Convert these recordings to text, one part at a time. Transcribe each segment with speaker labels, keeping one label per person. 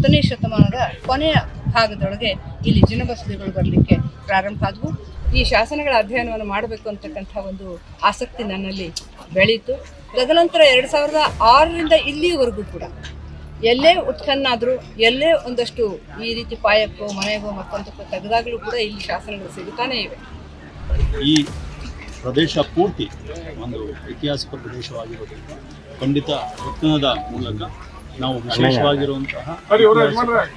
Speaker 1: 10ನೇ ಶತಮಾನದ ಕೊನೆಯ ಭಾಗದೊಳಗೆ ಇಲ್ಲಿ ಜಿನಬಸದಿಗಳು ಬರಲಿಕ್ಕೆ ಪ್ರಾರಂಭ ಆದವು. ಈ ಶಾಸನಗಳ ಅಧ್ಯಯನವನ್ನು ಮಾಡಬೇಕು ಅಂತಕ್ಕಂಥ ಒಂದು ಆಸಕ್ತಿ ನನ್ನಲ್ಲಿ ಬೆಳೀತು. ತದನಂತರ 2006ರಿಂದ ಇಲ್ಲಿವರೆಗೂ ಕೂಡ ಎಲ್ಲೇ ಉತ್ಖನ್ನಾದರೂ ಎಲ್ಲೇ ಒಂದಷ್ಟು ಈ ರೀತಿ ಪಾಯಕ್ಕೋ ಮನೆಗೋ ಮತ್ತೊಂದಕ್ಕೋ ತೆಗೆದಾಗಲೂ ಕೂಡ ಇಲ್ಲಿ ಶಾಸನಗಳು ಸಿಗುತ್ತಾನೇ ಇವೆ.
Speaker 2: ಈ ಪ್ರದೇಶ ಪೂರ್ತಿ ಒಂದು ಐತಿಹಾಸಿಕ ಪ್ರದೇಶವಾಗಿರೋದ್ರಿಂದ ಖಂಡಿತ ಉತ್ಖನದ ಮೂಲಕ ನಾವು ವಿಶೇಷವಾಗಿರುವಂತಹ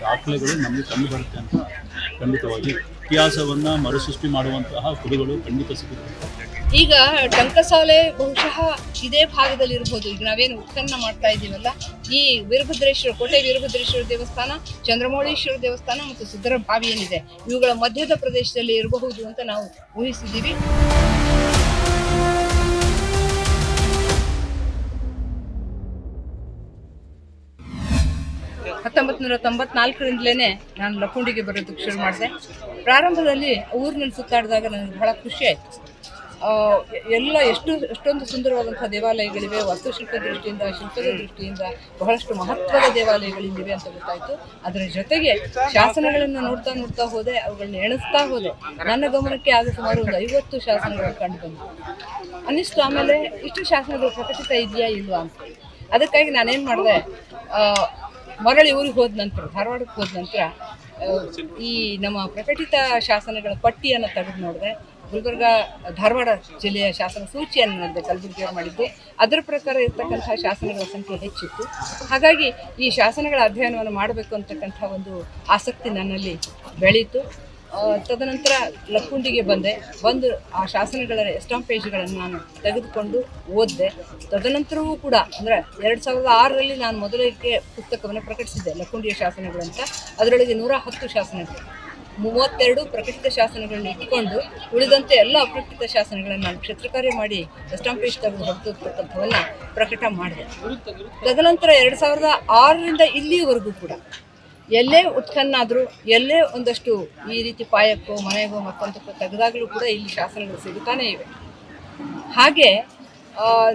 Speaker 2: ದಾಖಲೆಗಳು ನಮಗೆ ಕಂಡು ಬರುತ್ತೆ ಅಂತ ಖಂಡಿತವಾಗಿ ಇತಿಹಾಸವನ್ನು ಮರುಸೃಷ್ಟಿ ಮಾಡುವಂತಹ ಕುರುಗಳು ಖಂಡಿತ ಸಿಗುತ್ತೆ.
Speaker 1: ಈಗ ಟಂಕಸಾಲೆ ಬಹುಶಃ ಇದೇ ಭಾಗದಲ್ಲಿ ಇರಬಹುದು. ಈಗ ನಾವೇನು ಉತ್ಖನನ ಮಾಡ್ತಾ ಇದ್ದೀವಲ್ಲ, ಈ ವೀರಭದ್ರೇಶ್ವರ ಕೋಟೆ ವೀರಭದ್ರೇಶ್ವರ ದೇವಸ್ಥಾನ, ಚಂದ್ರಮೌಳೀಶ್ವರ ದೇವಸ್ಥಾನ ಮತ್ತು ಸಿದ್ದರ ಬಾವಿ ಏನಿದೆ ಇವುಗಳ ಮಧ್ಯದ ಪ್ರದೇಶದಲ್ಲಿ ಇರಬಹುದು ಅಂತ ನಾವು ಊಹಿಸಿದ್ದೀವಿ. 1994ರಿಂದಲೇ ನಾನು ಲಕ್ಕುಂಡಿಗೆ ಬರೋದಕ್ಕೆ ಶುರು ಮಾಡಿದೆ. ಪ್ರಾರಂಭದಲ್ಲಿ ಊರಿನಲ್ಲಿ ಸುತ್ತಾಡಿದಾಗ ನನಗೆ ಬಹಳ ಖುಷಿ ಆಯಿತು. ಎಲ್ಲ ಎಷ್ಟೊಂದು ಸುಂದರವಾದಂಥ ದೇವಾಲಯಗಳಿವೆ, ವಾಸ್ತುಶಿಲ್ಪ ದೃಷ್ಟಿಯಿಂದ, ಶಿಲ್ಪದ ದೃಷ್ಟಿಯಿಂದ ಬಹಳಷ್ಟು ಮಹತ್ವದ ದೇವಾಲಯಗಳಿವೆ ಅಂತ ಗೊತ್ತಾಯಿತು. ಅದರ ಜೊತೆಗೆ ಶಾಸನಗಳನ್ನು ನೋಡ್ತಾ ಹೋದೆ, ಅವುಗಳನ್ನ ಎಣಿಸ್ತಾ ಹೋದೆ. ನನ್ನ ಗಮನಕ್ಕೆ ಆಗ ಸುಮಾರು ಒಂದು 50 ಶಾಸನಗಳು ಕಂಡು ಬಂತು. ಅನ್ನಿಸ್ತು ಆಮೇಲೆ ಇಷ್ಟು ಶಾಸನಗಳು ಪ್ರಕಟಿತ ಇದೆಯಾ ಇಲ್ವಾ ಅಂತ. ಅದಕ್ಕಾಗಿ ನಾನೇನು ಮಾಡಿದೆ, ಮರಳಿ ಊರಿಗೆ ಹೋದ ನಂತರ, ಧಾರವಾಡಕ್ಕೆ ಹೋದ ನಂತರ ಈ ನಮ್ಮ ಪ್ರಕಟಿತ ಶಾಸನಗಳ ಪಟ್ಟಿಯನ್ನು ತೆಗೆದು ನೋಡಿದೆ. ಗುಲ್ಬರ್ಗ ಧಾರವಾಡ ಜಿಲ್ಲೆಯ ಶಾಸನ ಸೂಚಿಯನ್ನು ನೋಡಿದೆ, ಕಲಬುರಗಿಯವರು ಮಾಡಿದ್ದು. ಅದರ ಪ್ರಕಾರ ಇರ್ತಕ್ಕಂಥ ಶಾಸನಗಳ ಸಂಖ್ಯೆ ಹೆಚ್ಚಿತ್ತು. ಹಾಗಾಗಿ ಈ ಶಾಸನಗಳ ಅಧ್ಯಯನವನ್ನು ಮಾಡಬೇಕು ಅಂತಕ್ಕಂಥ ಒಂದು ಆಸಕ್ತಿ ನನ್ನಲ್ಲಿ ಬೆಳೀತು. ತದನಂತರ ಲಕ್ಕುಂಡಿಗೆ ಬಂದು ಆ ಶಾಸನಗಳ ಎಸ್ಟಾಂಪ್ ಪೇಜ್ಗಳನ್ನು ನಾನು ತೆಗೆದುಕೊಂಡು ಓದಿದೆ. ತದನಂತರವೂ ಕೂಡ ಅಂದರೆ 2006ರಲ್ಲಿ ನಾನು ಮೊದಲಿಗೆ ಪುಸ್ತಕವನ್ನು ಪ್ರಕಟಿಸಿದ್ದೆ, ಲಕ್ಕುಂಡಿಯ ಶಾಸನಗಳು ಅಂತ. ಅದರೊಳಗೆ 110 ಶಾಸನಗಳು, 32 ಪ್ರಕಟಿತ ಶಾಸನಗಳನ್ನ ಇಟ್ಕೊಂಡು ಉಳಿದಂತೆ ಎಲ್ಲ ಅಪ್ರಕಟಿತ ಶಾಸನಗಳನ್ನು ನಾನು ಕ್ಷೇತ್ರಕಾರ್ಯ ಮಾಡಿ ಎಸ್ಟಾಂಪ್ ಪೇಜ್ ತೆಗೆದು ಹೊರತಕ್ಕಂಥವನ್ನು ಪ್ರಕಟ ಮಾಡಿದೆ. ತದನಂತರ 2006ರಿಂದ ಇಲ್ಲಿವರೆಗೂ ಕೂಡ ಎಲ್ಲೇ ಉತ್ಖನ್ನಾದರೂ ಎಲ್ಲೇ ಒಂದಷ್ಟು ಈ ರೀತಿ ಪಾಯಕ್ಕೋ ಮನೆಗೋ ಮತ್ತೊಂದಕ್ಕೋ ತೆಗೆದಾಗಲೂ ಕೂಡ ಇಲ್ಲಿ ಶಾಸನಗಳು ಸಿಗುತ್ತಾನೇ ಇವೆ. ಹಾಗೆ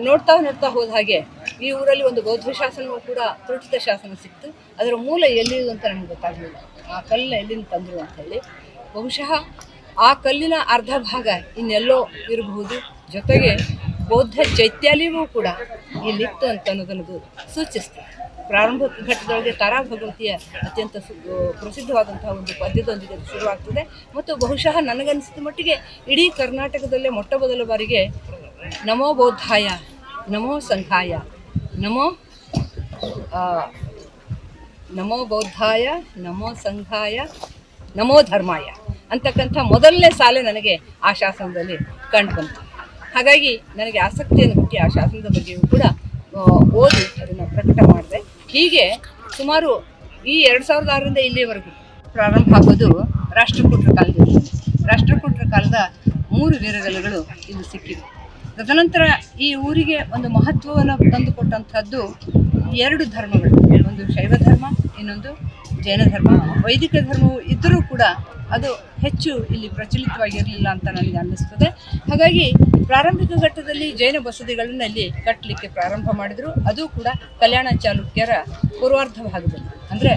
Speaker 1: ನೋಡ್ತಾ ಹೋದ ಹಾಗೆ ಈ ಊರಲ್ಲಿ ಒಂದು ಬೌದ್ಧ ಶಾಸನವೂ ಕೂಡ ತ್ರುಟಿತ ಶಾಸನ ಸಿಕ್ತು. ಅದರ ಮೂಲ ಎಲ್ಲಿದು ಅಂತ ನಮ್ಗೆ ಗೊತ್ತಾಗಲಿಲ್ಲ. ಆ ಕಲ್ಲನ್ನ ಎಲ್ಲಿಂದ ತಂದರು ಅಂತ ಹೇಳಿ. ಬಹುಶಃ ಆ ಕಲ್ಲಿನ ಅರ್ಧ ಭಾಗ ಇನ್ನೆಲ್ಲೋ ಇರಬಹುದು. ಜೊತೆಗೆ ಬೌದ್ಧ ಚೈತ್ಯಾಲಯವೂ ಕೂಡ ಇಲ್ಲಿತ್ತು ಅಂತ ಅನ್ನೋದನ್ನದು ಸೂಚಿಸ್ತದೆ. ಪ್ರಾರಂಭ ಘಟ್ಟದೊಳಗೆ ತಾರಾ ಭಗವತಿಯ ಅತ್ಯಂತ ಪ್ರಸಿದ್ಧವಾದಂತಹ ಒಂದು ಪದ್ಯದೊಂದಿಗೆ ಶುರುವಾಗ್ತದೆ. ಮತ್ತು ಬಹುಶಃ ನನಗನ್ನಿಸಿದ ಮಟ್ಟಿಗೆ ಇಡೀ ಕರ್ನಾಟಕದಲ್ಲೇ ಮೊಟ್ಟ ಮೊದಲ ಬಾರಿಗೆ ನಮೋ ಬೌದ್ಧಾಯ, ನಮೋ ಸಂಘಾಯ, ನಮೋ ಬೌದ್ಧಾಯ, ನಮೋ ಸಂಘಾಯ, ನಮೋ ಧರ್ಮಾಯ ಅಂತಕ್ಕಂಥ ಮೊದಲನೇ ಸಾಲೆ ನನಗೆ ಆ ಶಾಸನದಲ್ಲಿ ಕಂಡು ಬಂತು. ಹಾಗಾಗಿ ನನಗೆ ಆಸಕ್ತಿಯನ್ನು ಹುಟ್ಟಿ ಆ ಶಾಸನದ ಬಗ್ಗೆಯೂ ಕೂಡ ಓದಿ ಅದನ್ನು ಪ್ರಕಟ ಮಾಡಿದೆ. ಹೀಗೆ ಸುಮಾರು ಈ 2006ರಿಂದ ಇಲ್ಲಿಯವರೆಗೂ ಪ್ರಾರಂಭ ಆಗೋದು ರಾಷ್ಟ್ರಕೂಟರ ಕಾಲದಲ್ಲಿ. ರಾಷ್ಟ್ರಕೂಟರ ಕಾಲದ 3 ವೀರಗಲ್ಲುಗಳು ಇಲ್ಲಿ ಸಿಕ್ಕಿವೆ. ತದನಂತರ ಈ ಊರಿಗೆ ಒಂದು ಮಹತ್ವವನ್ನು ತಂದುಕೊಟ್ಟಂಥದ್ದು 2 ಧರ್ಮಗಳು, ಒಂದು ಶೈವ ಧರ್ಮ, ಇನ್ನೊಂದು ಜೈನ ಧರ್ಮ. ವೈದಿಕ ಧರ್ಮವು ಇದ್ದರೂ ಕೂಡ ಅದು ಹೆಚ್ಚು ಇಲ್ಲಿ ಪ್ರಚಲಿತವಾಗಿರಲಿಲ್ಲ ಅಂತ ನನಗೆ ಅನ್ನಿಸ್ತದೆ. ಹಾಗಾಗಿ ಪ್ರಾರಂಭಿಕ ಘಟ್ಟದಲ್ಲಿ ಜೈನ ಬಸದಿಗಳನ್ನು ಇಲ್ಲಿ ಕಟ್ಟಲಿಕ್ಕೆ ಪ್ರಾರಂಭ ಮಾಡಿದರು. ಅದು ಕೂಡ ಕಲ್ಯಾಣ ಚಾಲುಕ್ಯರ ಪೂರ್ವಾರ್ಧ ಭಾಗದಲ್ಲಿ, ಅಂದರೆ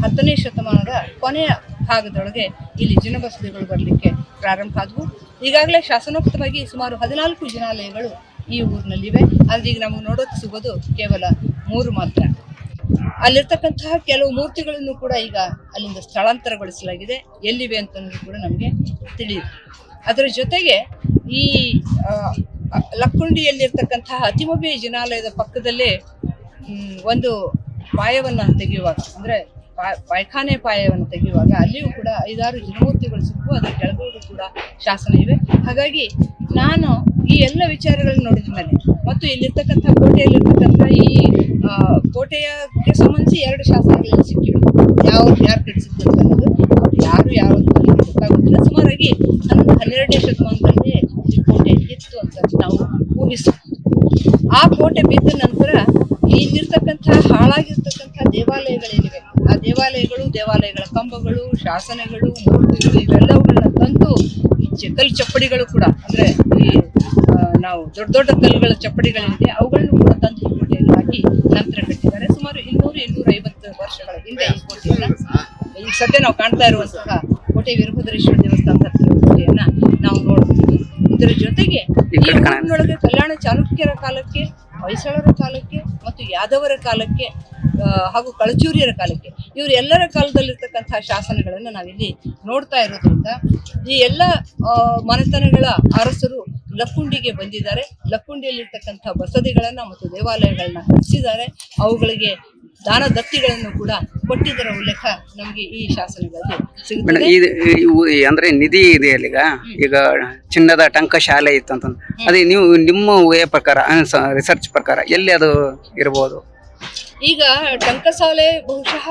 Speaker 1: 10ನೇ ಶತಮಾನದ ಕೊನೆಯ ಭಾಗದೊಳಗೆ ಇಲ್ಲಿ ಜಿನಬಸದಿಗಳು ಬರಲಿಕ್ಕೆ ಪ್ರಾರಂಭ ಆದವು. ಈಗಾಗಲೇ ಶಾಸನೋಕ್ತವಾಗಿ ಸುಮಾರು 14 ಜಿನಾಲಯಗಳು ಈ ಊರಿನಲ್ಲಿವೆ. ಆದರೆ ಈಗ ನಮಗೆ ನೋಡೋಕ್ಕೆ ಸಿಗೋದು ಕೇವಲ 3 ಮಾತ್ರ. ಅಲ್ಲಿರ್ತಕ್ಕಂತಹ ಕೆಲವು ಮೂರ್ತಿಗಳನ್ನು ಕೂಡ ಈಗ ಅಲ್ಲಿಂದ ಸ್ಥಳಾಂತರಗೊಳಿಸಲಾಗಿದೆ. ಎಲ್ಲಿವೆ ಅಂತಂದ್ರೂ ಕೂಡ ನಮಗೆ ತಿಳಿಯಿತು. ಅದರ ಜೊತೆಗೆ ಈ ಲಕ್ಕುಂಡಿಯಲ್ಲಿರ್ತಕ್ಕಂತಹ ಅತಿಮಬ್ಬೆ ಜಿನಾಲಯದ ಪಕ್ಕದಲ್ಲೇ ಒಂದು ಪಾಯವನ್ನು ತೆಗೆಯುವಾಗ, ಅಂದರೆ ಪಾಯ್ಖಾನೆ ಪಾಯವನ್ನು ತೆಗೆಯುವಾಗ ಅಲ್ಲಿಯೂ ಕೂಡ 5-6 ಜಿನಮೂರ್ತಿಗಳು ಸಿಕ್ಕು. ಅದರ ಕೆಳಗೂ ಕೂಡ ಶಾಸನ ಇವೆ. ಹಾಗಾಗಿ ನಾನು ಈ ಎಲ್ಲ ವಿಚಾರಗಳನ್ನು ನೋಡಿದ ಮೇಲೆ ಮತ್ತು ಇಲ್ಲಿರ್ತಕ್ಕಂಥ ಕೋಟೆಯಲ್ಲಿರ್ತಕ್ಕಂಥ ಈ ಕೋಟೆಯಕ್ಕೆ ಸಂಬಂಧಿಸಿ 2 ಶಾಸನಗಳು ಸಿಕ್ಕಿವೆ. ಯಾರು ಕಟ್ಟಿಸಿದ್ದು ಅನ್ನೋದು ಯಾರು ಅಂತ ಗೊತ್ತಾಗೋದಿಲ್ಲ. ಸುಮಾರಾಗಿ 12ನೇ ಶತಮಾನದಲ್ಲಿ ಈ ಕೋಟೆ ಇತ್ತು ಅಂತ ನಾವು ಊಹಿಸಬಹುದು. ಆ ಕೋಟೆ ಬಿದ್ದ ನಂತರ ಇಲ್ಲಿರ್ತಕ್ಕಂಥ ಹಾಳಾಗಿರ್ತಕ್ಕಂಥ ದೇವಾಲಯಗಳೇನಿವೆ, ಆ ದೇವಾಲಯಗಳ ಕಂಬಗಳು, ಶಾಸನಗಳು, ಮೂರ್ತಿಗಳು ಇವೆಲ್ಲವುಗಳನ್ನ ತಂದು ಕಲ್ಲು ಚಪ್ಪಡಿಗಳು ಕೂಡ, ಅಂದರೆ ಈ ನಾವು ದೊಡ್ಡ ಕಲ್ಲುಗಳ ಚಪ್ಪಡಿಗಳಿದೆ ಅವುಗಳನ್ನು ಕೂಡ ತಂದು ಕೋಟೆಯಲ್ಲಿ ಹಾಕಿ ನಂತರ ಕಟ್ಟಿದ್ದಾರೆ. ಸುಮಾರು 200-250 ವರ್ಷಗಳ ಹಿಂದೆ ಈ ಕೋಟೆಯನ್ನ ಈಗ ಸದ್ಯ ನಾವು ಕಾಣ್ತಾ ಇರುವಂತಹ ಕೋಟೆ ವೀರಭದ್ರೇಶ್ವರ ದೇವಸ್ಥಾನದ ಕೋಟೆಯನ್ನ ನಾವು ನೋಡಬಹುದು. ಇದರ ಜೊತೆಗೆ ಈ ಊರಿನೊಳಗೆ ಕಲ್ಯಾಣ ಚಾಲುಕ್ಯರ ಕಾಲಕ್ಕೆ, ಹೊಯ್ಸಳರ ಕಾಲಕ್ಕೆ ಮತ್ತು ಯಾದವರ ಕಾಲಕ್ಕೆ ಹಾಗೂ ಕಳಚೂರಿಯರ ಕಾಲಕ್ಕೆ ಇವರೆಲ್ಲರ ಕಾಲದಲ್ಲಿರ್ತಕ್ಕಂತಹ ಶಾಸನಗಳನ್ನು ನಾವಿಲ್ಲಿ ನೋಡ್ತಾ ಇರೋದ್ರಿಂದ ಈ ಎಲ್ಲ ಮನೆತನಗಳ ಅರಸರು ಲಕ್ಕುಂಡಿಗೆ ಬಂದಿದ್ದಾರೆ. ಲಕ್ಕುಂಡಿಯಲ್ಲಿರ್ತಕ್ಕಂಥ ಬಸದಿಗಳನ್ನ ಮತ್ತು ದೇವಾಲಯಗಳನ್ನ ಕಟ್ಟಿಸಿದ್ದಾರೆ. ಅವುಗಳಿಗೆ ದಾನ ದತ್ತಿಗಳನ್ನು ಕೂಡ ಕೊಟ್ಟಿದ್ದರ ಉಲ್ಲೇಖ ನಮಗೆ ಈ ಶಾಸನಗಳಲ್ಲಿ ಸಿಗುತ್ತದೆ.
Speaker 3: ಅಂದ್ರೆ ನಿಧಿ ಇದೆ ಅಲ್ಲಿಗ ಈಗ ಚಿನ್ನದ ಟಂಕ ಶಾಲೆ ಇತ್ತು ಅಂತ, ಅದೇ ನೀವು ನಿಮ್ಮ ಊಹೆಯ ಪ್ರಕಾರ ರಿಸರ್ಚ್ ಪ್ರಕಾರ ಎಲ್ಲಿ ಅದು ಇರಬಹುದು?
Speaker 1: ಈಗ ಟಂಕಸಾಲೆ ಬಹುಶಃ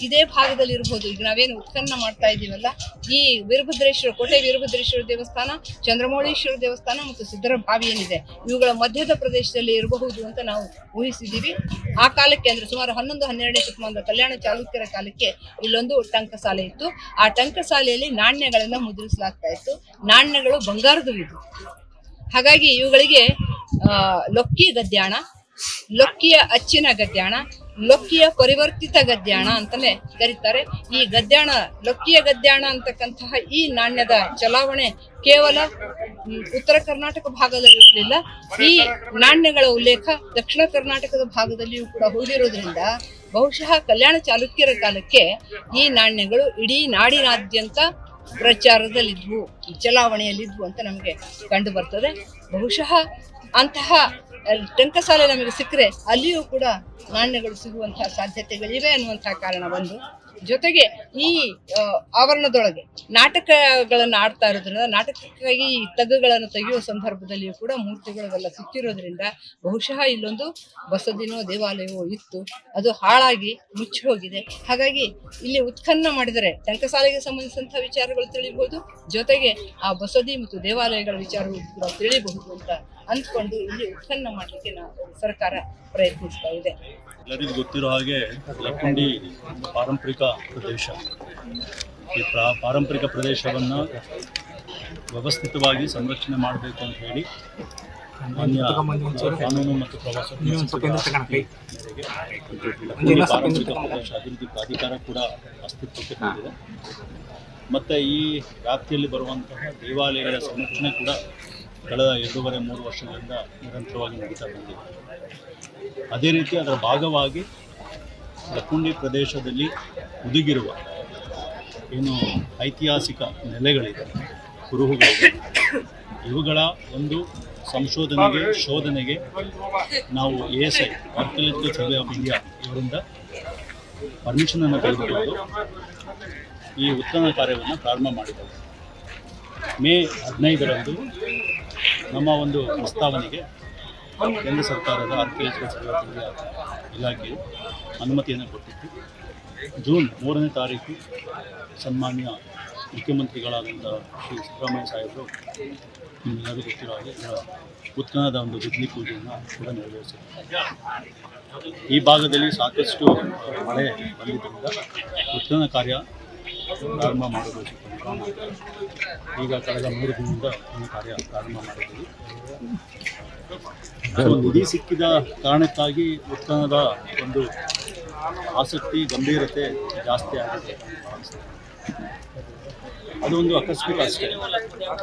Speaker 1: ಇದೇ ಭಾಗದಲ್ಲಿ ಇರಬಹುದು. ಈಗ ನಾವೇನು ಉತ್ಖನನ ಮಾಡ್ತಾ ಇದ್ದೀವಲ್ಲ, ಈ ವೀರಭದ್ರೇಶ್ವರ ಕೋಟೆ ವೀರಭದ್ರೇಶ್ವರ ದೇವಸ್ಥಾನ, ಚಂದ್ರಮೌಳೀಶ್ವರ ದೇವಸ್ಥಾನ ಮತ್ತು ಸಿದ್ದರ ಬಾವಿ ಏನಿದೆ ಇವುಗಳ ಮಧ್ಯದ ಪ್ರದೇಶದಲ್ಲಿ ಇರಬಹುದು ಅಂತ ನಾವು ಊಹಿಸಿದ್ದೀವಿ. ಆ ಕಾಲಕ್ಕೆ ಅಂದ್ರೆ ಸುಮಾರು 11-12ನೇ ಶತಮಾನದ ಕಲ್ಯಾಣ ಚಾಲುಕ್ಯರ ಕಾಲಕ್ಕೆ ಇಲ್ಲೊಂದು ಟಂಕಸಾಲೆ ಇತ್ತು. ಆ ಟಂಕಸಾಲೆಯಲ್ಲಿ ನಾಣ್ಯಗಳನ್ನು ಮುದ್ರಿಸಲಾಗ್ತಾ ಇತ್ತು. ನಾಣ್ಯಗಳು ಬಂಗಾರದವಿದ್ವು. ಹಾಗಾಗಿ ಇವುಗಳಿಗೆ ಲೊಕ್ಕಿ ಗದ್ಯಾಣ, ಲೊಕ್ಕಿಯ ಅಚ್ಚಿನ ಗದ್ಯಾಣ, ಲೊಕ್ಕಿಯ ಪರಿವರ್ತಿತ ಗದ್ಯಾಣ ಅಂತಲೇ ಕರೀತಾರೆ. ಈ ಗದ್ಯಾಣ, ಲೊಕ್ಕಿಯ ಗದ್ಯಾಣ ಅಂತಕ್ಕಂತಹ ಈ ನಾಣ್ಯದ ಚಲಾವಣೆ ಕೇವಲ ಉತ್ತರ ಕರ್ನಾಟಕ ಭಾಗದಲ್ಲಿ ಇರಲಿಲ್ಲ. ಈ ನಾಣ್ಯಗಳ ಉಲ್ಲೇಖ ದಕ್ಷಿಣ ಕರ್ನಾಟಕದ ಭಾಗದಲ್ಲಿಯೂ ಕೂಡ ಹೋಗಿರೋದ್ರಿಂದ ಬಹುಶಃ ಕಲ್ಯಾಣ ಚಾಲುಕ್ಯರ ಕಾಲಕ್ಕೆ ಈ ನಾಣ್ಯಗಳು ಇಡೀ ನಾಡಿನಾದ್ಯಂತ ಪ್ರಚಾರದಲ್ಲಿದ್ವು, ಚಲಾವಣೆಯಲ್ಲಿದ್ವು ಅಂತ ನಮಗೆ ಕಂಡು ಬರ್ತದೆ. ಬಹುಶಃ ಅಂತಹ ಟಂಕಸಾಲೆ ನಮಗೆ ಸಿಕ್ಕರೆ ಅಲ್ಲಿಯೂ ಕೂಡ ನಾಣ್ಯಗಳು ಸಿಗುವಂತಹ ಸಾಧ್ಯತೆಗಳಿವೆ ಅನ್ನುವಂತಹ ಕಾರಣ ಒಂದು. ಜೊತೆಗೆ ಈ ಆವರಣದೊಳಗೆ ನಾಟಕಗಳನ್ನು ಆಡ್ತಾ ಇರೋದ್ರಿಂದ ನಾಟಕಕ್ಕಾಗಿ ಈ ತಗ್ಗುಗಳನ್ನು ತೆಗೆಯುವ ಸಂದರ್ಭದಲ್ಲಿಯೂ ಕೂಡ ಮೂರ್ತಿಗಳೆಲ್ಲ ಸಿಕ್ಕಿರೋದ್ರಿಂದ ಬಹುಶಃ ಇಲ್ಲೊಂದು ಬಸದಿನೋ ದೇವಾಲಯವೋ ಇತ್ತು, ಅದು ಹಾಳಾಗಿ ಮುಚ್ಚಿ ಹೋಗಿದೆ. ಹಾಗಾಗಿ ಇಲ್ಲಿ ಉತ್ಖನನ ಮಾಡಿದರೆ ಟಂಕಸಾಲೆಗೆ ಸಂಬಂಧಿಸಿದಂತಹ ವಿಚಾರಗಳು ತಿಳಿಬಹುದು, ಜೊತೆಗೆ ಆ ಬಸದಿ ಮತ್ತು ದೇವಾಲಯಗಳ ವಿಚಾರಗಳು ಕೂಡ ತಿಳಿಬಹುದು ಅಂತ ಅಂದ್ಕೊಂಡು ಇಲ್ಲಿ ಉತ್ಖನನ ಮಾಡಲಿಕ್ಕೆ ಸರ್ಕಾರ ಪ್ರಯತ್ನಿಸ್ತಾ ಇದೆ.
Speaker 2: ಎಲ್ಲರಿಗೂ ಗೊತ್ತಿರೋ ಹಾಗೆ ಲಕ್ಕುಂಡಿ ಪಾರಂಪರಿಕ ಪ್ರದೇಶ. ಈ ಪಾರಂಪರಿಕ ಪ್ರದೇಶವನ್ನು ವ್ಯವಸ್ಥಿತ ಸಂರಕ್ಷಣೆ ಮಾಡಬೇಕು ಅಂತ ಹೇಳಿ ಮಾನ್ಯ ಕಾನೂನು ಮತ್ತು ಪ್ರವಾಸೋದ್ಯಮ ಪಾರಂಪರಿಕ ಪ್ರದೇಶ ಅಭಿವೃದ್ಧಿ ಪ್ರಾಧಿಕಾರ ಕೂಡ ಅಸ್ತಿತ್ವಕ್ಕೆ ಬಂದಿದೆ. ಮತ್ತು ಈ ವ್ಯಾಪ್ತಿಯಲ್ಲಿ ಬರುವಂತಹ ದೇವಾಲಯಗಳ ಸಂರಕ್ಷಣೆ ಕೂಡ ಕಳೆದ 2.5-3 ವರ್ಷಗಳಿಂದ ನಿರಂತರವಾಗಿ ನಡೀತಾ ಬಂದಿದೆ. ಅದೇ ರೀತಿ ಅದರ ಭಾಗವಾಗಿ ಲಕ್ಕುಂಡಿ ಪ್ರದೇಶದಲ್ಲಿ ಹುದುಗಿರುವ ಏನು ಐತಿಹಾಸಿಕ ನೆಲೆಗಳಿದೆ, ಕುರುಹುಗಳಿದೆ, ಇವುಗಳ ಒಂದು ಸಂಶೋಧನೆಗೆ, ಶೋಧನೆಗೆ ನಾವು ASI archaeological survey of India ಇವರಿಂದ ಪರ್ಮಿಷನನ್ನು ತೆಗೆದುಕೊಂಡು ಈ ಉತ್ಖನನ ಕಾರ್ಯವನ್ನು ಪ್ರಾರಂಭ ಮಾಡಿದ್ದೇವೆ. ಮೇ 15ರಂದು ನಮ್ಮ ಒಂದು ಪ್ರಸ್ತಾವನೆಗೆ ಕೇಂದ್ರ ಸರ್ಕಾರದ ಆರ್ಕಿಯಾಲಜಿಕಲ್ ಸರ್ವೆ ಆಫ್ ಇಂಡಿಯಾ ಇಲಾಖೆಯು ಅನುಮತಿಯನ್ನು ಕೊಟ್ಟಿತ್ತು. ಜೂನ್ 3ನೇ ತಾರೀಕು ಸನ್ಮಾನ್ಯ ಮುಖ್ಯಮಂತ್ರಿಗಳಾದಂಥ ಶ್ರೀ ಸಿದ್ದರಾಮಯ್ಯ ಸಾಹೇಬರು ನಿಮ್ಮೆಲ್ಲರಿಗೂ ಗೊತ್ತಿರೋ ಹಾಗೆ ಉತ್ಖನನದ ಒಂದು ಗುದ್ಲಿ ಪೂಜೆಯನ್ನು ಕೂಡ ನೆರವೇರಿಸಿದ್ದಾರೆ. ಈ ಭಾಗದಲ್ಲಿ ಸಾಕಷ್ಟು ಮಳೆ ಬಂದಿದ್ದರಿಂದ ಉತ್ಖನನ ಕಾರ್ಯ ಪ್ರಾರಂಭ ಮಾಡೋದು ಈಗ ಕಳೆದ 3 ದಿನದಿಂದ ಈ ಕಾರ್ಯ ಪ್ರಾರಂಭ ಮಾಡಿದ್ದೀವಿ. ನಿಧಿ ಸಿಕ್ಕಿದ ಕಾರಣಕ್ಕಾಗಿ ಉತ್ಖನನದ ಒಂದು ಆಸಕ್ತಿ, ಗಂಭೀರತೆ ಜಾಸ್ತಿ ಆಗಿದೆ. ಅದು ಒಂದು ಆಕಸ್ಮಿಕ ಅಷ್ಟೇ.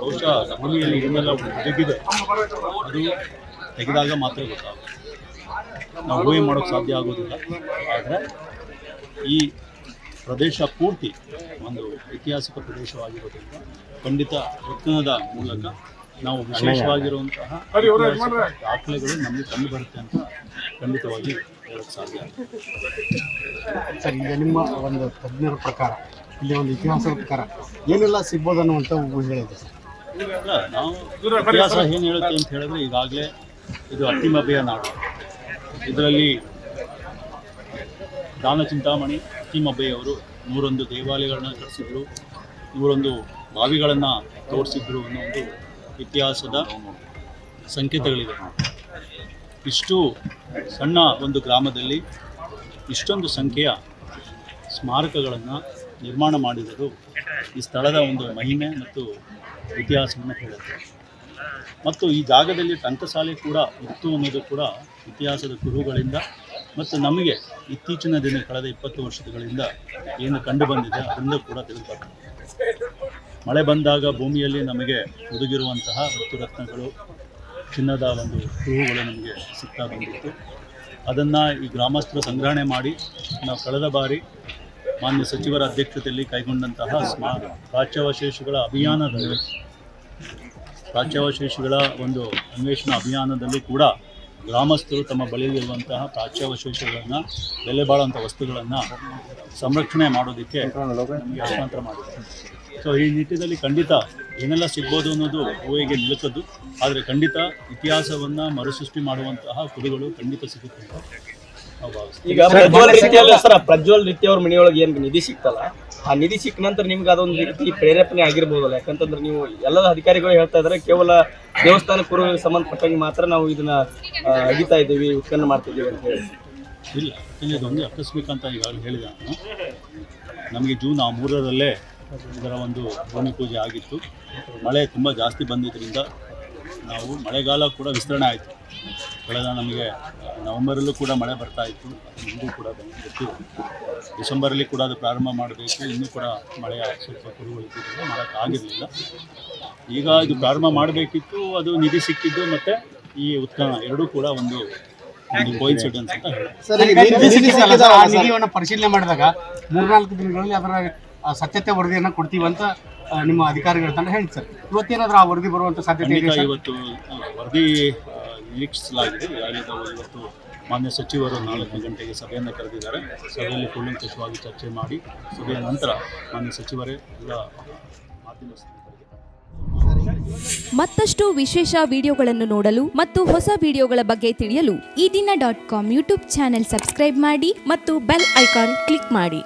Speaker 2: ಬಹುಶಃ ಭೂಮಿಯಲ್ಲಿ ಇದನ್ನೆಲ್ಲ ಹುದುಗಿದೆ, ಅದು ತೆಗೆದಾಗ ಮಾತ್ರ ಗೊತ್ತಾಗುತ್ತೆ. ನಾವು ಊಹೆ ಮಾಡೋಕ್ಕೆ ಸಾಧ್ಯ ಆಗೋದಿಲ್ಲ. ಆದರೆ ಈ ಪ್ರದೇಶ ಪೂರ್ತಿ ಒಂದು ಐತಿಹಾಸಿಕ ಪ್ರದೇಶವಾಗಿರೋದ್ರಿಂದ ಖಂಡಿತ ಉತ್ಖನನದ ಮೂಲಕ ನಾವು ವಿಶೇಷವಾಗಿರುವಂತಹ ದಾಖಲೆಗಳು ನಮಗೆ ಕಂಡು ಬರುತ್ತೆ ಅಂತ ಖಂಡಿತವಾಗಿ ಹೇಳೋಕ್ಕೆ ಸಾಧ್ಯ.
Speaker 4: ಸರ್, ಈಗ ನಿಮ್ಮ ಒಂದು ತಜ್ಞರ ಪ್ರಕಾರ ಇಲ್ಲಿ ಒಂದು ಇತಿಹಾಸದ ಪ್ರಕಾರ ಏನೆಲ್ಲ ಸಿಗ್ಬೋದು ಅನ್ನುವಂಥ ಊಹೆಗಳಿದೆ ಸರ್?
Speaker 2: ಇಲ್ಲ, ನಾವು ಇತಿಹಾಸ ಏನು ಹೇಳುತ್ತೆ ಅಂತ ಹೇಳಿದ್ರೆ, ಈಗಾಗಲೇ ಇದು ಅತ್ತಿಮಬ್ಬೆಯ ನಾಡು. ಇದರಲ್ಲಿ ದಾನ ಚಿಂತಾಮಣಿ ಅತ್ತಿಮಬ್ಬೆಯವರು 101 ದೇವಾಲಯಗಳನ್ನ ಕಟ್ಟಿಸಿದ್ರು, 101 ಬಾವಿಗಳನ್ನು ತೋರಿಸಿದ್ರು ಅನ್ನೋ ಒಂದು ಇತಿಹಾಸದ ಸಂಕೇತಗಳಿವೆ. ಇಷ್ಟು ಸಣ್ಣ ಒಂದು ಗ್ರಾಮದಲ್ಲಿ ಇಷ್ಟೊಂದು ಸಂಖ್ಯೆಯ ಸ್ಮಾರಕಗಳನ್ನು ನಿರ್ಮಾಣ ಮಾಡಿರೋದು ಈ ಸ್ಥಳದ ಒಂದು ಮಹಿಮೆ ಮತ್ತು ಇತಿಹಾಸವನ್ನು ಹೇಳುತ್ತೆ. ಮತ್ತು ಈ ಜಾಗದಲ್ಲಿ ಟಂಕಸಾಲೆ ಕೂಡ ಇತ್ತು ಅನ್ನೋದು ಕೂಡ ಇತಿಹಾಸದ ಕುರುಹುಗಳಿಂದ ಮತ್ತು ನಮಗೆ ಇತ್ತೀಚಿನ ದಿನ ಕಳೆದ 20 ವರ್ಷಗಳಿಂದ ಏನು ಕಂಡು ಬಂದಿದೆ ಅದರಿಂದ ಕೂಡ ತಿಳಿದುಬರ್ತದೆ. ಮಳೆ ಬಂದಾಗ ಭೂಮಿಯಲ್ಲಿ ನಮಗೆ ಹುದುಗಿರುವಂತಹ ಮುತ್ತು ರತ್ನಗಳು, ಚಿನ್ನದ ಒಂದು ಹೂವುಗಳು ನಮಗೆ ಸಿಗ್ತಾ ಬಂದಿತ್ತು. ಅದನ್ನು ಈ ಗ್ರಾಮಸ್ಥರು ಸಂಗ್ರಹಣೆ ಮಾಡಿ ನಾವು ಕಳೆದ ಬಾರಿ ಮಾನ್ಯ ಸಚಿವರ ಅಧ್ಯಕ್ಷತೆಯಲ್ಲಿ ಕೈಗೊಂಡಂತಹ ಪ್ರಾಚ್ಯಾವಶೇಷಗಳ ಒಂದು ಅನ್ವೇಷಣಾ ಅಭಿಯಾನದಲ್ಲಿ ಕೂಡ ಗ್ರಾಮಸ್ಥರು ತಮ್ಮ ಬಳಿಯಲ್ಲಿರುವಂತಹ ಪ್ರಾಚ್ಯಾವಶೇಷಗಳನ್ನು, ಬೆಲೆ ಬಾಳುವಂಥ ವಸ್ತುಗಳನ್ನು ಸಂರಕ್ಷಣೆ ಮಾಡೋದಕ್ಕೆ ನಮಗೆ ಹಸ್ತಾಂತರ ಮಾಡಿದ್ದಾರೆ. ಸೊ ಈ ನಿಟ್ಟಿನಲ್ಲಿ ಖಂಡಿತ ಏನೆಲ್ಲ ಸಿಗ್ಬೋದು ಅನ್ನೋದು ಊಹೆಗೆ ನಿಲುಕದ್ದು, ಆದರೆ ಖಂಡಿತ ಇತಿಹಾಸವನ್ನು ಮರುಸೃಷ್ಟಿ ಮಾಡುವಂತಹ ಕುಡಿಗಳು ಖಂಡಿತ ಸಿಗುತ್ತೆ ಅಂತ ನಾವು ಭಾವಿಸ್ತೀವಿ.
Speaker 5: ಈಗ ಪ್ರಜ್ವಲ್ ರೀತಿ ಅವ್ರ ಮನೆಯೊಳಗೆ ಏನು ನಿಧಿ ಸಿಕ್ತಲ್ಲ, ಆ ನಿಧಿ ಸಿಕ್ಕ ನಂತರ ನಿಮ್ಗೆ ಅದೊಂದು ರೀತಿ ಪ್ರೇರೇಪಣೆ ಆಗಿರ್ಬೋದಲ್ಲ. ಯಾಕಂತಂದ್ರೆ ನೀವು ಎಲ್ಲ ಅಧಿಕಾರಿಗಳು ಹೇಳ್ತಾ ಇದ್ದಾರೆ ಕೇವಲ ದೇವಸ್ಥಾನ ಪೂರ್ವಕ್ಕೆ ಸಂಬಂಧಪಟ್ಟಂಗೆ ಮಾತ್ರ ನಾವು ಇದನ್ನ ಅಗಿತಾ ಇದ್ದೀವಿ, ಉತ್ಪನ್ನ ಮಾಡ್ತಿದ್ದೀವಿ ಅಂತ ಹೇಳಿ.
Speaker 2: ಇಲ್ಲ, ಯಾಕಂದರೆ ಇದೊಂದು ಆಕಸ್ಮಿಕ ಅಂತ ಈಗಾಗಲೇ ಹೇಳಿದೆ ನಾನು. ನಮಗೆ ಜೂನ್ 3ರಲ್ಲೇ ಇದರ ಒಂದು ಭೂಮಿ ಪೂಜೆ ಆಗಿತ್ತು. ಮಳೆ ತುಂಬ ಜಾಸ್ತಿ ಬಂದಿದ್ದರಿಂದ ನಾವು ಮಳೆಗಾಲ ಕೂಡ ವಿಸ್ತರಣೆ ಆಯಿತು. ಕಳೆದ ನಮಗೆ ನವೆಂಬರಲ್ಲೂ ಕೂಡ ಮಳೆ ಬರ್ತಾ ಇತ್ತು, ಇನ್ನೂ ಕೂಡ ಗೊತ್ತಿದೆ. ಡಿಸೆಂಬರಲ್ಲಿ ಕೂಡ ಅದು ಪ್ರಾರಂಭ ಮಾಡಬೇಕು, ಇನ್ನೂ ಕೂಡ ಮಳೆಯ ಸ್ವಲ್ಪ ಕುರುಗೊಳಿಸಿದ್ರು, ಮಾಡೋಕ್ಕಾಗಿರಲಿಲ್ಲ. ಈಗ ಇದು ಪ್ರಾರಂಭ ಮಾಡಬೇಕಿತ್ತು, ಅದು ನಿಧಿ ಸಿಕ್ಕಿದ್ದು ಮತ್ತು ಈ ಉತ್ಖನನ ಎರಡೂ ಕೂಡ ಒಂದು ಕೋಇನ್ಸಿಡೆನ್ಸ್ ಅಂತ ಹೇಳಿ.
Speaker 4: ನಿಧಿಯನ್ನು ಪರಿಶೀಲನೆ ಮಾಡಿದಾಗ 3-4 ದಿನಗಳಲ್ಲಿ ಅದರ ಸತ್ಯತೆ ವರದಿಯನ್ನು ಕೊಡ್ತೀವಿ ಅಂತ ನಿಮ್ಮ ಅಧಿಕಾರಿಗಳ ತಂಡ ಹೇಳಿ ಸರ್. ಇವತ್ತೇನಾದ್ರೂ ಆ ವರದಿ ಬರುವಂಥ ಸಾಧ್ಯತೆ ಇದೆ?
Speaker 2: ಇವತ್ತು ವರದಿ ನಿರೀಕ್ಷಿಸಲಾಗಿದೆ. ಇವತ್ತು ಮಾನ್ಯ ಸಚಿವರು 4 ಗಂಟೆಗೆ ಸಭೆಯನ್ನು ಕರೆದಿದ್ದಾರೆ. ಸಭೆಯಲ್ಲಿ ಕೂಲಂಕಷವಾಗಿ ಚರ್ಚೆ ಮಾಡಿ ಸಭೆಯ ನಂತರ ಮಾನ್ಯ ಸಚಿವರೇ ಎಲ್ಲ ಮಾಧ್ಯಮ
Speaker 6: ಮತ್ತಷ್ಟು ವಿಶೇಷ ವಿಡಿಯೋಗಳನ್ನು ನೋಡಲು ಮತ್ತು ಹೊಸ ವಿಡಿಯೋಗಳ ಬಗ್ಗೆ ತಿಳಿಯಲು
Speaker 7: EDina.com ಯೂಟ್ಯೂಬ್ ಚಾನೆಲ್ ಸಬ್ಸ್ಕ್ರೈಬ್ ಮಾಡಿ ಮತ್ತು ಬೆಲ್ ಐಕಾನ್ ಕ್ಲಿಕ್ ಮಾಡಿ.